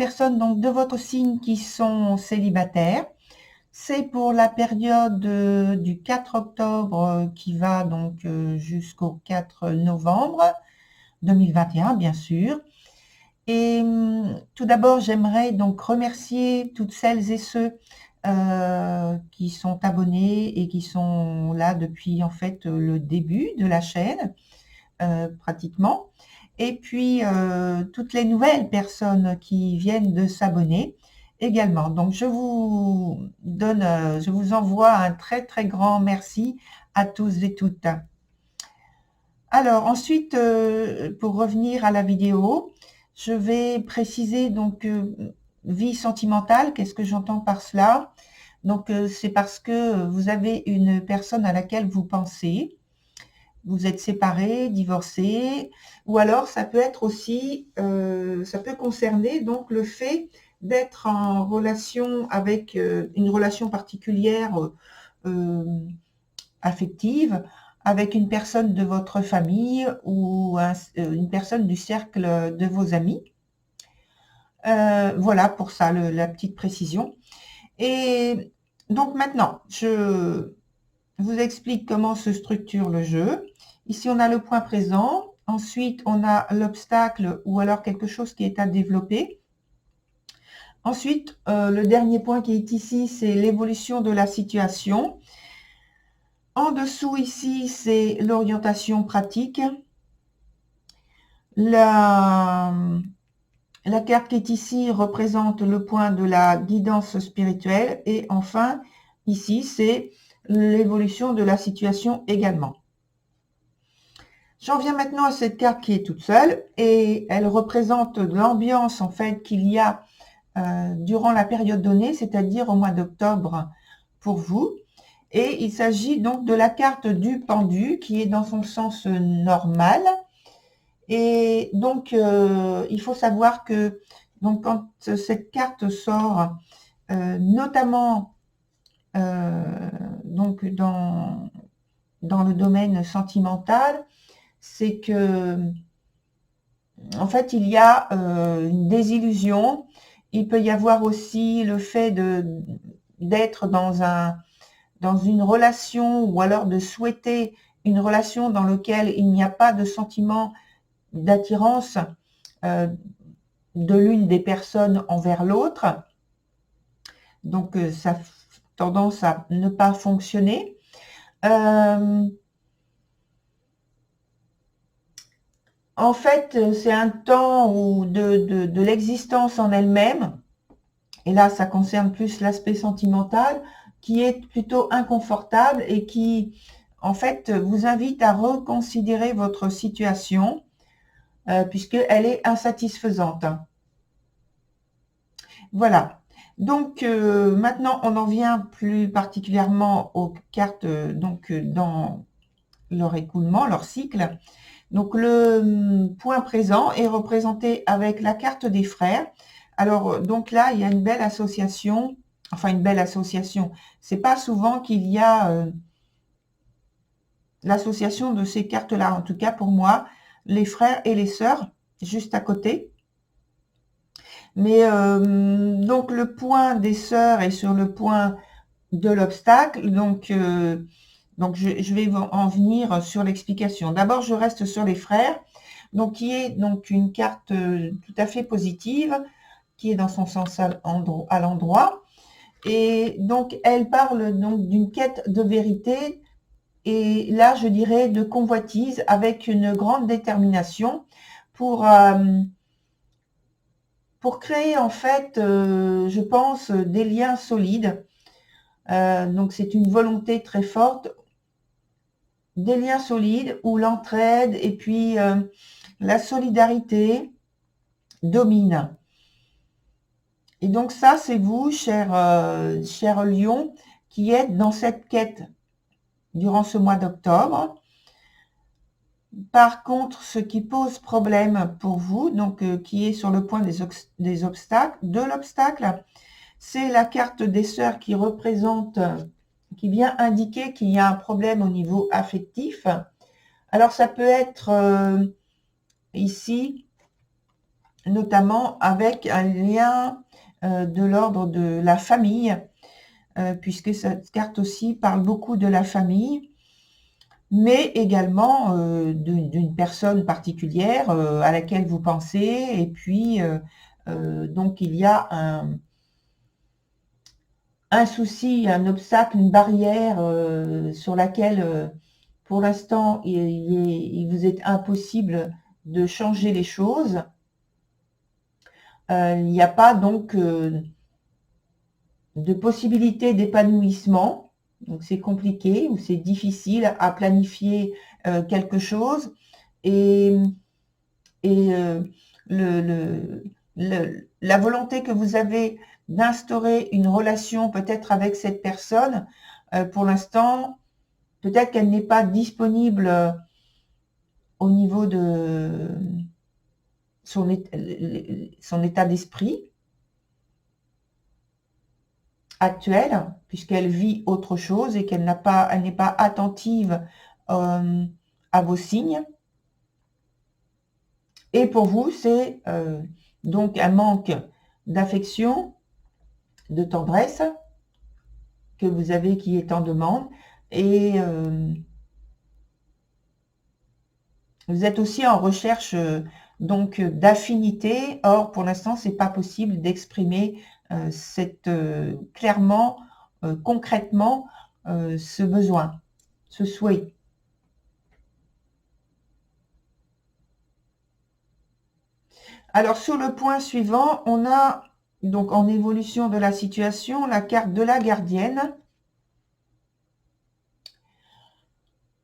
personnes donc de votre signe qui sont célibataires. C'est pour la période du 4 octobre qui va donc jusqu'au 4 novembre 2021, bien sûr. Et tout d'abord, j'aimerais donc remercier toutes celles et ceux qui sont abonnés et qui sont là depuis en fait le début de la chaîne, pratiquement. Et puis toutes les nouvelles personnes qui viennent de s'abonner également. Donc je vous envoie un très très grand merci à tous et toutes. Alors ensuite, pour revenir à la vidéo, je vais préciser donc vie sentimentale. Qu'est-ce que j'entends par cela? Donc c'est parce que vous avez une personne à laquelle vous pensez. Vous êtes séparés, divorcés, ou alors ça peut être aussi, ça peut concerner donc le fait d'être en relation avec une relation particulière affective avec une personne de votre famille ou une personne du cercle de vos amis. Voilà pour ça la petite précision. Et donc maintenant, je vous explique comment se structure le jeu. Ici, on a le point présent. Ensuite, on a l'obstacle ou alors quelque chose qui est à développer. Ensuite, le dernier point qui est ici, c'est l'évolution de la situation. En dessous, ici, c'est l'orientation pratique. La carte qui est ici représente le point de la guidance spirituelle. Et enfin, ici, c'est l'évolution de la situation également. J'en viens maintenant à cette carte qui est toute seule et elle représente l'ambiance en fait qu'il y a durant la période donnée, c'est-à-dire au mois d'octobre pour vous. Et il s'agit donc de la carte du pendu qui est dans son sens normal. Et donc, il faut savoir que donc, quand cette carte sort, notamment donc dans le domaine sentimental, c'est que en fait, il y a une désillusion. Il peut y avoir aussi le fait d'être dans une relation ou alors de souhaiter une relation dans laquelle il n'y a pas de sentiment d'attirance de l'une des personnes envers l'autre. Donc, ça a tendance à ne pas fonctionner. En fait, c'est un temps où de l'existence en elle-même, et là, ça concerne plus l'aspect sentimental, qui est plutôt inconfortable et qui, en fait, vous invite à reconsidérer votre situation, puisqu'elle est insatisfaisante. Voilà. Donc, maintenant, on en vient plus particulièrement aux cartes donc, dans leur écoulement, leur cycle. Donc, le point présent est représenté avec la carte des frères. Alors, donc là, il y a une belle association. Enfin, une belle association. C'est pas souvent qu'il y a l'association de ces cartes-là. En tout cas, pour moi, les frères et les sœurs, juste à côté. Mais donc, le point des sœurs est sur le point de l'obstacle. Donc je vais en venir sur l'explication. D'abord, je reste sur les frères, donc qui est donc une carte tout à fait positive, qui est dans son sens à l'endroit. Et donc, elle parle donc d'une quête de vérité, et là, je dirais de convoitise, avec une grande détermination pour créer en fait, je pense, des liens solides. Donc, c'est une volonté très forte, des liens solides où l'entraide et puis la solidarité dominent. Et donc ça, c'est vous, cher Lion, qui êtes dans cette quête durant ce mois d'octobre. Par contre, ce qui pose problème pour vous, donc qui est sur le point des obstacles, de l'obstacle, c'est la carte des sœurs qui représente, qui vient indiquer qu'il y a un problème au niveau affectif. Alors, ça peut être ici notamment avec un lien de l'ordre de la famille, puisque cette carte aussi parle beaucoup de la famille, mais également d'une personne particulière à laquelle vous pensez. Et puis, donc, il y a un souci, un obstacle, une barrière sur laquelle, pour l'instant, il vous est impossible de changer les choses. Il n'y a pas donc de possibilité d'épanouissement. Donc c'est compliqué ou c'est difficile à planifier quelque chose. Et, la volonté que vous avez d'instaurer une relation peut-être avec cette personne, pour l'instant, peut-être qu'elle n'est pas disponible au niveau de son état d'esprit actuelle, puisqu'elle vit autre chose et qu'elle n'est pas attentive à vos signes. Et pour vous, c'est donc un manque d'affection, de tendresse que vous avez qui est en demande. Et vous êtes aussi en recherche donc d'affinité. Or, pour l'instant, c'est pas possible d'exprimer clairement, concrètement, ce besoin, ce souhait. Alors, sur le point suivant, on a donc en évolution de la situation la carte de la gardienne.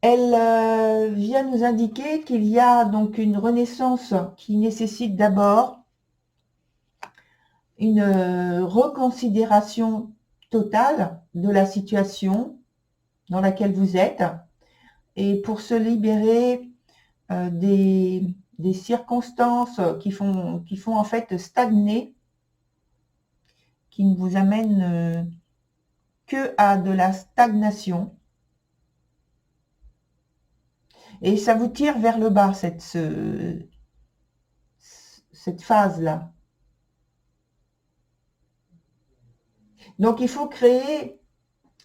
Elle vient nous indiquer qu'il y a donc une renaissance qui nécessite d'abord une reconsidération totale de la situation dans laquelle vous êtes, et pour se libérer des circonstances qui font en fait stagner, qui ne vous amènent que à de la stagnation. Et ça vous tire vers le bas, cette phase-là. Donc, il faut créer,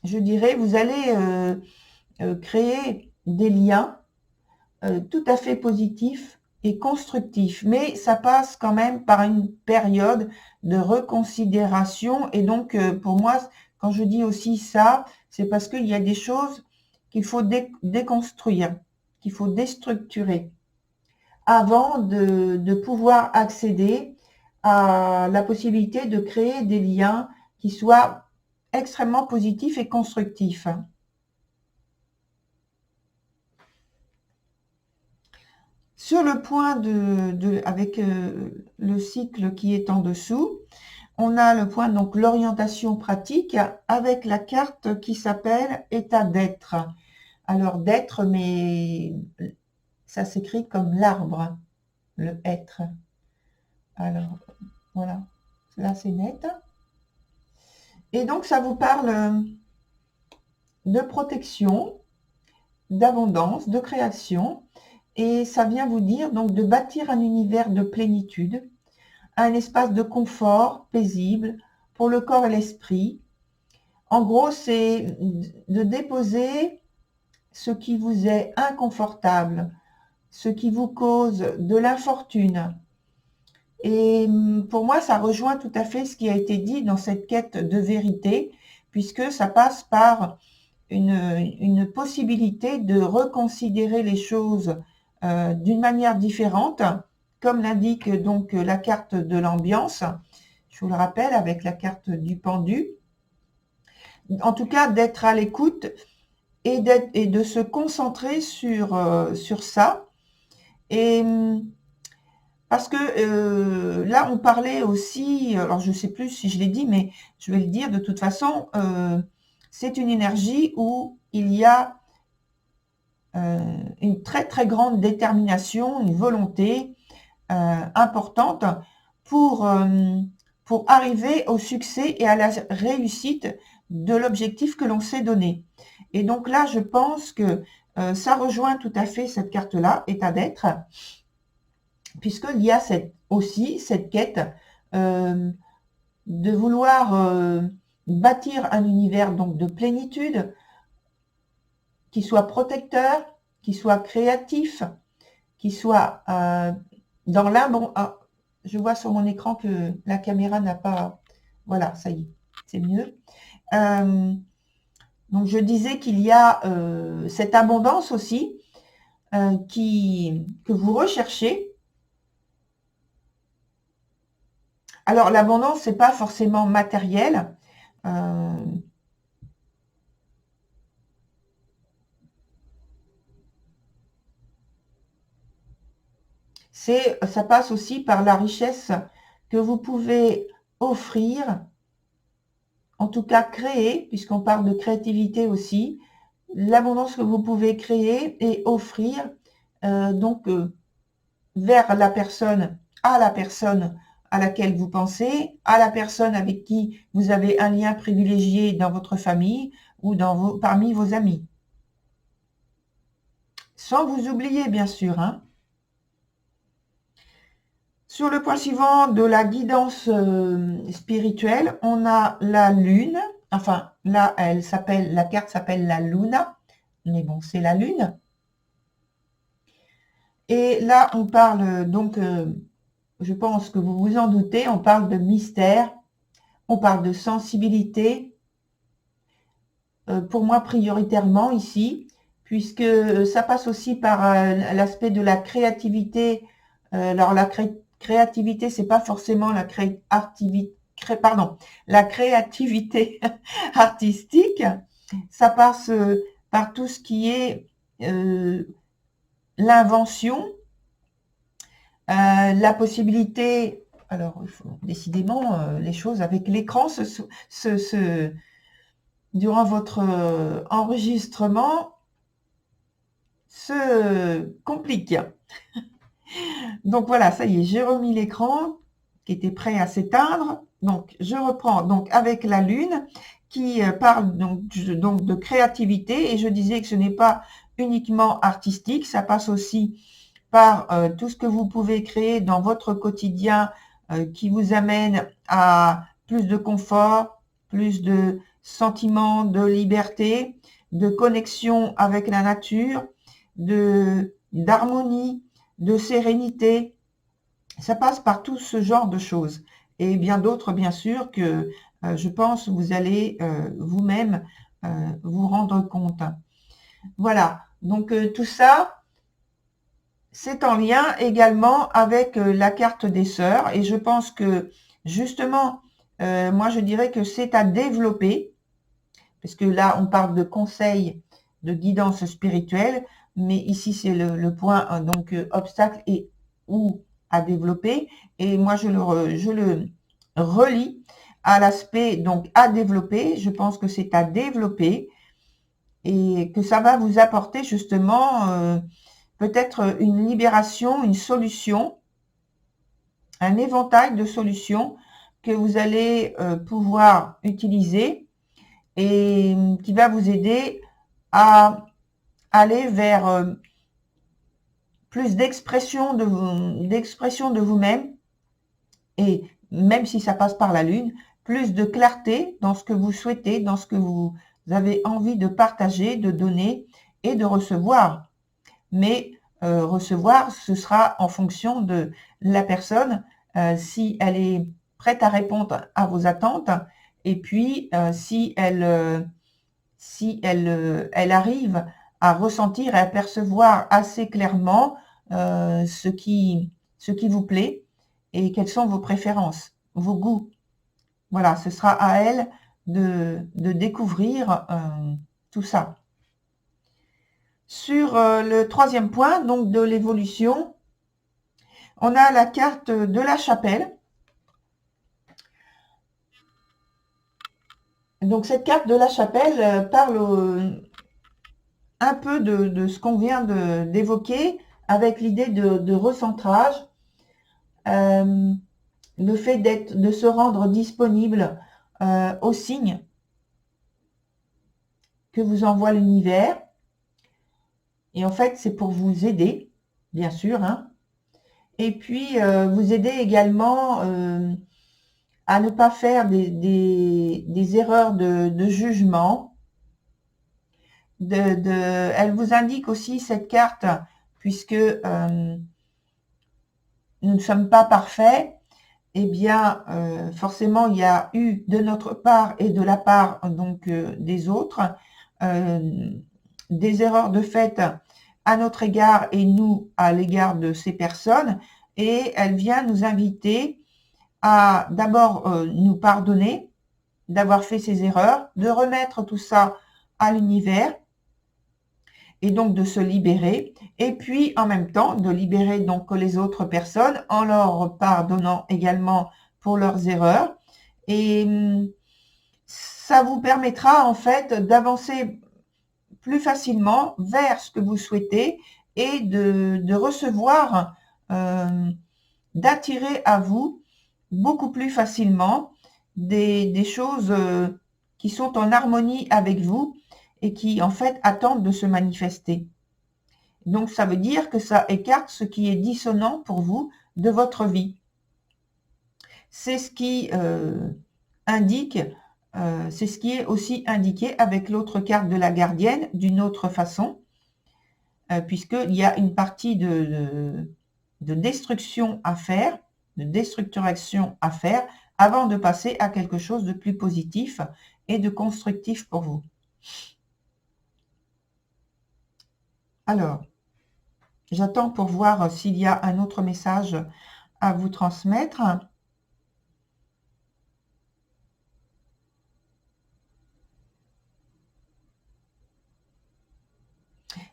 je dirais, vous allez créer des liens tout à fait positifs et constructifs. Mais ça passe quand même par une période de reconsidération. Et donc, pour moi, quand je dis aussi ça, c'est parce qu'il y a des choses qu'il faut déconstruire, qu'il faut déstructurer avant de pouvoir accéder à la possibilité de créer des liens qui soient extrêmement positifs et constructifs. Sur le point avec le cycle qui est en dessous, on a le point, donc l'orientation pratique, avec la carte qui s'appelle état d'être. Alors d'être, mais ça s'écrit comme l'arbre, le être. Alors voilà, là c'est net. Et donc ça vous parle de protection, d'abondance, de création, et ça vient vous dire donc de bâtir un univers de plénitude, un espace de confort paisible pour le corps et l'esprit. En gros, c'est de déposer ce qui vous est inconfortable, ce qui vous cause de l'infortune. Et pour moi, ça rejoint tout à fait ce qui a été dit dans cette quête de vérité, puisque ça passe par une possibilité de reconsidérer les choses d'une manière différente, comme l'indique donc la carte de l'ambiance, je vous le rappelle, avec la carte du pendu. En tout cas, d'être à l'écoute et de se concentrer sur ça. Et parce que là, on parlait aussi, alors je ne sais plus si je l'ai dit, mais je vais le dire de toute façon, c'est une énergie où il y a une très très grande détermination, une volonté importante pour arriver au succès et à la réussite de l'objectif que l'on s'est donné. Et donc là, je pense que ça rejoint tout à fait cette carte-là, état d'être, puisqu'il y a aussi cette quête de vouloir bâtir un univers donc de plénitude, qui soit protecteur, qui soit créatif, qui soit dans l'abondance. Ah, je vois sur mon écran que la caméra n'a pas... Voilà, ça y est, c'est mieux. Donc, je disais qu'il y a cette abondance aussi que vous recherchez. Alors, l'abondance, c'est pas forcément matériel. Ça passe aussi par la richesse que vous pouvez offrir, en tout cas créer, puisqu'on parle de créativité aussi, l'abondance que vous pouvez créer et offrir vers la personne à laquelle vous pensez, à la personne avec qui vous avez un lien privilégié dans votre famille ou parmi vos amis. Sans vous oublier, bien sûr. Hein. Sur le point suivant de la guidance spirituelle, on a la lune. Enfin, là, la carte s'appelle la Luna, mais bon, c'est la lune. Et là, on parle donc, je pense que vous vous en doutez, on parle de mystère, on parle de sensibilité, pour moi prioritairement ici, puisque ça passe aussi par l'aspect de la créativité. Alors, la créativité, c'est pas forcément la créativité artistique, ça passe par tout ce qui est l'invention, la possibilité, alors décidément les choses avec l'écran durant votre enregistrement se compliquent. Donc voilà, ça y est, j'ai remis l'écran qui était prêt à s'éteindre. Donc je reprends donc avec la lune qui parle donc de créativité, et je disais que ce n'est pas uniquement artistique, ça passe aussi par tout ce que vous pouvez créer dans votre quotidien qui vous amène à plus de confort, plus de sentiment de liberté, de connexion avec la nature, d'harmonie, de sérénité. Ça passe par tout ce genre de choses. Et bien d'autres, bien sûr, que je pense vous allez vous-même vous rendre compte. Voilà, donc tout ça, c'est en lien également avec la carte des sœurs. Et je pense que, justement, moi je dirais que c'est à développer, parce que là, on parle de conseils, de guidance spirituelle, mais ici, c'est le point, obstacle et ou à développer. Et moi, je le relie à l'aspect, donc, à développer. Je pense que c'est à développer et que ça va vous apporter, justement, peut-être une libération, une solution, un éventail de solutions que vous allez pouvoir utiliser et qui va vous aider à aller vers plus d'expression de vous-même, et même si ça passe par la lune, plus de clarté dans ce que vous souhaitez, dans ce que vous avez envie de partager, de donner et de recevoir. Mais recevoir, ce sera en fonction de la personne, si elle est prête à répondre à vos attentes, et puis si elle arrive à ressentir et à percevoir assez clairement ce qui vous plaît et quelles sont vos préférences, vos goûts. Voilà, ce sera à elle de découvrir tout ça. Sur le troisième point, donc de l'évolution, on a la carte de la chapelle. Donc cette carte de la chapelle parle un peu de ce qu'on vient d'évoquer, avec l'idée de recentrage, le fait de se rendre disponible aux signes que vous envoie l'univers. Et en fait, c'est pour vous aider, bien sûr, hein. et puis vous aider également à ne pas faire des erreurs de jugement. Elle vous indique aussi cette carte, puisque nous ne sommes pas parfaits, eh bien, forcément, il y a eu de notre part et de la part donc des autres des erreurs de fait à notre égard et nous à l'égard de ces personnes. Et elle vient nous inviter à d'abord nous pardonner d'avoir fait ces erreurs, de remettre tout ça à l'univers et donc de se libérer, et puis en même temps de libérer donc les autres personnes en leur pardonnant également pour leurs erreurs. Et ça vous permettra en fait d'avancer plus facilement vers ce que vous souhaitez et de recevoir, d'attirer à vous beaucoup plus facilement des choses qui sont en harmonie avec vous et qui en fait attendent de se manifester. Donc ça veut dire que ça écarte ce qui est dissonant pour vous de votre vie. C'est ce qui indique, c'est ce qui est aussi indiqué avec l'autre carte de la gardienne d'une autre façon, puisqu'il y a une partie de destruction à faire, de déstructuration à faire, avant de passer à quelque chose de plus positif et de constructif pour vous. Alors, j'attends pour voir s'il y a un autre message à vous transmettre.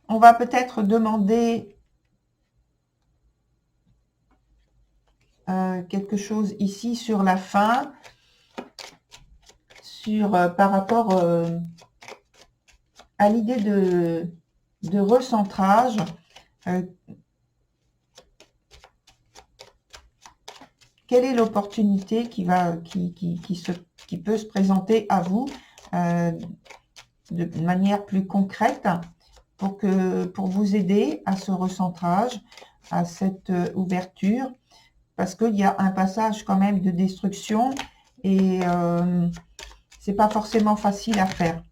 On va peut-être demander quelque chose ici sur la fin, sur par rapport à l'idée de recentrage. Quelle est l'opportunité qui peut se présenter à vous de manière plus concrète pour vous aider à ce recentrage, à cette ouverture, parce qu'il y a un passage quand même de destruction et c'est pas forcément facile à faire.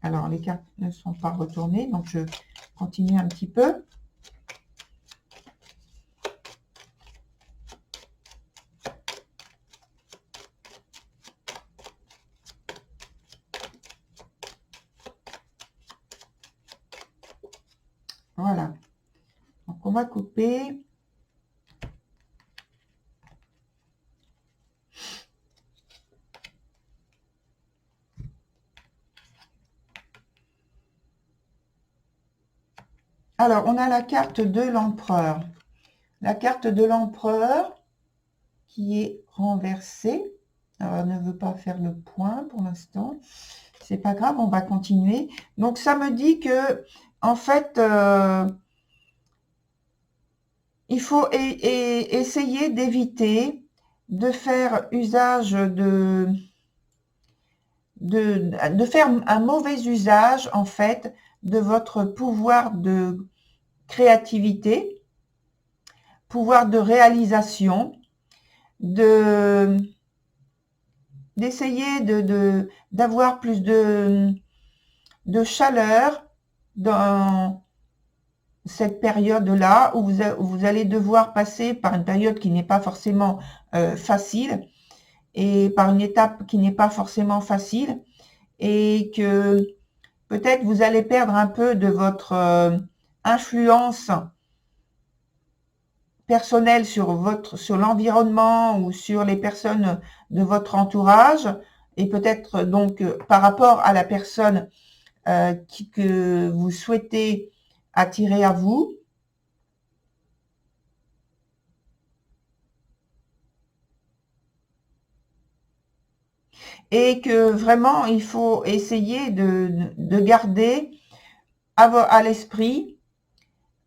Alors, les cartes ne sont pas retournées, donc je continue un petit peu. Voilà. Donc, on va couper. Alors, on a la carte de l'empereur. La carte de l'empereur qui est renversée. Alors, elle ne veut pas faire le point pour l'instant. C'est pas grave, on va continuer. Donc, ça me dit que, en fait, il faut essayer d'éviter de faire usage de faire un mauvais usage, en fait, de votre pouvoir de créativité, pouvoir de réalisation, d'essayer d'avoir plus de chaleur dans cette période-là où vous allez devoir passer par une période qui n'est pas forcément facile et par une étape qui n'est pas forcément facile et que peut-être vous allez perdre un peu de votre influence personnelle sur l'environnement ou sur les personnes de votre entourage et peut-être donc par rapport à la personne que vous souhaitez attirer à vous. Et que vraiment, il faut essayer de garder à l'esprit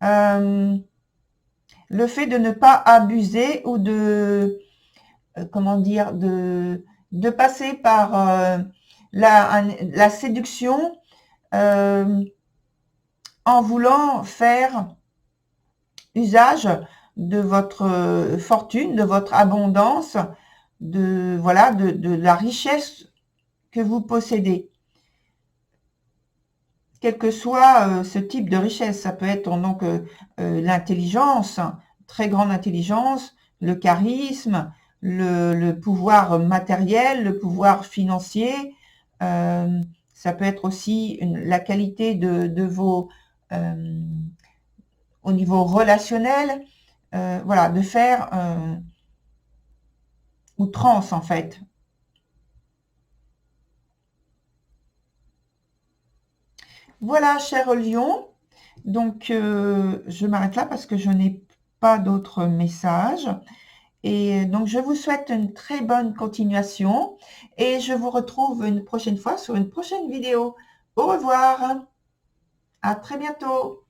le fait de ne pas abuser ou comment dire, de passer par la séduction en voulant faire usage de votre fortune, de votre abondance, voilà, de la richesse que vous possédez. Quel que soit ce type de richesse, ça peut être donc l'intelligence, très grande intelligence, le charisme, le pouvoir matériel, le pouvoir financier. Ça peut être aussi la qualité de vos au niveau relationnel, voilà, de faire outrance en fait. Voilà, cher Lion. Donc, je m'arrête là parce que je n'ai pas d'autres messages. Et donc, je vous souhaite une très bonne continuation et je vous retrouve une prochaine fois sur une prochaine vidéo. Au revoir, à très bientôt.